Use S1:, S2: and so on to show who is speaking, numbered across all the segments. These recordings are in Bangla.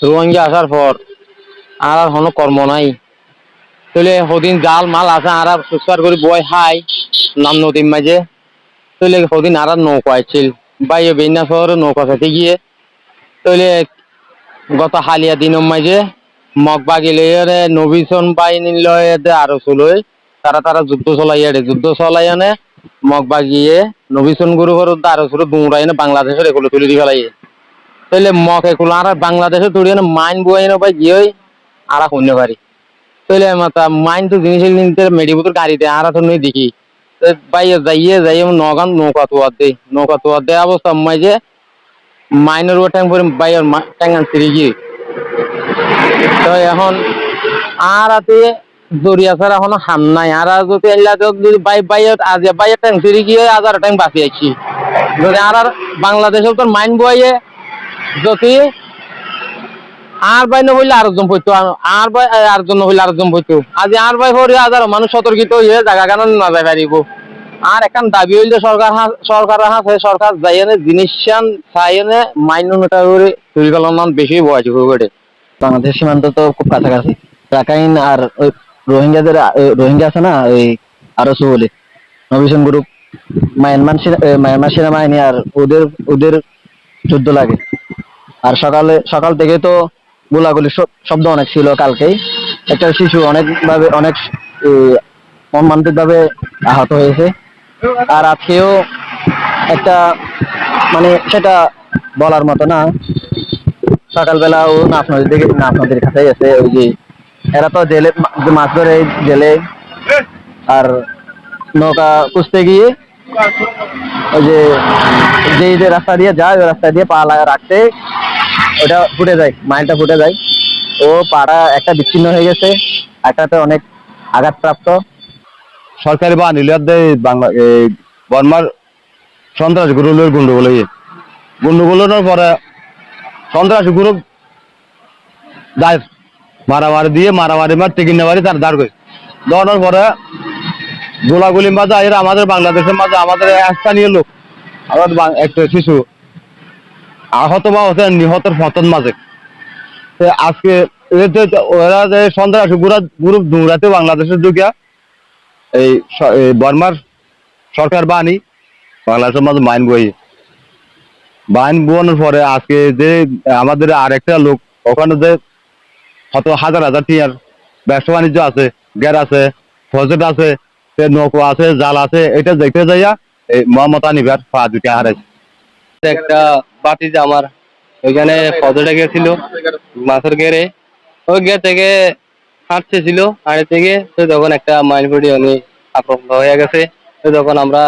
S1: রোহিঙ্গা আসার পর আর কোনো কর্ম নাই তাহলে সদিন জাল মাল আছে আর সুস্কার করে বয় হাই নাম নদীর মাঝে তাহলে সদিন আর নৌকা আসছিল বাইরে বেন্যা শহরে নৌকা সাথে গিয়ে তাহলে গত হালিয়া দিনের মাঝে মগবা গেলে নবীন বাহিনী লয় আরো চলই তারা যুদ্ধ চলাই আনে মগবা গিয়ে নবীন গ্রুপের আরো ছোট দুমরাই না বাংলাদেশের এগুলো তুলে দিয়ে ফেলাই তাহলে মগ এগুলো আর বাংলাদেশে তুলি মাইন বুয়াই না পাই গিয়ে আর শূন্য পারি তাহলে মাতা মাইন তো জিনিস মেডিপুর গাড়িতে আর তো নেই দেখি বাইরে যাইয়ে নগান নৌকা তোয়ার দে অবস্থা মাঝে মাইনের উপর ট্যাঙ্ক করে বাইরের ট্যাঙ্গান ছিঁড়ে গিয়ে তো এখন আর আতে জরিয়া ছাড়া এখনো হাম নাই আর যদি যদি বাইরের ট্যাঙ্ক ছিঁড়ে গিয়ে আজার ট্যাঙ্ক বাঁচিয়েছি যদি আর বাংলাদেশে তোর মাইন বইয়ে যদি আর ভাই নহলে আরেকজন পড়তো আর ভাই আরেকজন নহলে আরেকজন পড়তো আজ আর ভাই হরে হাজার মানুষ সতর্কিত হয়ে জায়গা কেন না যাই পারিব আর এখন দাবি হইলে সরকার সরকার যাইনে জিনিস চাইনে মাইন করে পরিকল্পনা বেশি বয়স হয়ে
S2: বাংলাদেশ সীমান্ত তো খুব কাছাকাছি রাখাইন আর ওই রোহিঙ্গা আছে না ওই আরো বলে নবীন গ্রুপ মায়ানমার সেনাবাহিনী আর ওদের যুদ্ধ লাগে আর সকাল থেকে তো গোলাগুলি শব্দ অনেক ছিল কালকেই একটা শিশু অনেক মর্মান্তিক ভাবে আহত হয়েছে আর আজকেও একটা মানে সেটা বলার মতো না সকালবেলা ও নাফ নদীর কাছেই আছে ওই যে এরা তো জেলে মাছ ধরে জেলে আর নৌকা খুঁজতে গিয়ে ওই যে রাস্তা দিয়ে যায় ওই রাস্তা দিয়ে পা রাখতে ওটা ফুটে যায় মাইলটা ফুটে যায় ও পাড়া একটা বিচ্ছিন্ন হয়ে গেছে একটাতে অনেক আঘাতপ্রাপ্ত
S3: সরকারি বাহিনী বাংলা বর্মার সন্ত্রাস গ্রুপের গন্ডগোলের পরে সন্ত্রাস গ্রুপ যায় মারামারি টিকিন নেবারি তার দাঁড় করে দৌড়ানোর পরে গোলাগুলি মাঝে আমাদের বাংলাদেশের মাঝে আমাদের স্থানীয় লোক আমাদের একটা শিশু আহত বা হচ্ছে নিহতের পতন মাঝে আজকে ওরা যে সন্ত্রাস গ্রুপ দৌড়াতে বাংলাদেশের ঢুকিয়া এই বর্মার সরকার বাহিনী বাংলাদেশের মাঝে মাইন বোয়ানোর পরে আজকে যে আমাদের আরেকটা লোক ওখানে যে কত হাজার টিয়ার ব্যবসা বাণিজ্য আছে গ্যার আছে ফজেট আছে নৌকো আছে জাল আছে এটা দেখতে যাইয়া এই মোহাম্মদ আনিবার পা দুটি হারাইছে
S1: একটা বাতি যে আমার ওইখানে ফজরে গেছিল মাছের গেরে ওই গের থেকে হাঁটতেছিল হাঁড়ি থেকে তো তখন একটা মাইন পড়ি উনি আক্রান্ত হয়ে গেছে তো তখন আমরা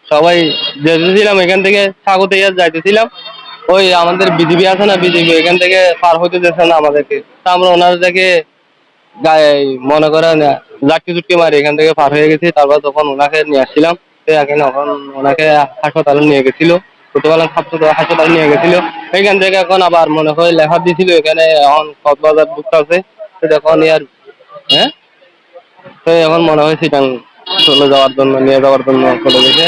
S1: সবাই যেতেছিলাম এখান থেকে স্বাগত যাইতেছিলাম ওই আমাদের বিজেপি আছে না বিজেপি এখান থেকে পার হইতে দিচ্ছে না আমাদেরকে তা আমরা ওনার থেকে গায়ে মনে করেন লাটকি চুটকি মারি এখান থেকে পার হয়ে গেছি তারপর তখন ওনাকে নিয়ে আসছিলাম তো এখন ওনাকে হাসপাতালে নিয়ে গেছিল ছোটবেলা হাসপাতালে নিয়ে গেছিল এখান থেকে এখন আবার মনে হয় লেখা দিয়েছিল এখানে এখন কক্সবাজার বুকটা আছে তো এখন ইয়ার হ্যাঁ তো এখন মনে হয় সেটা চলে যাওয়ার জন্য নিয়ে যাওয়ার জন্য চলে গেছে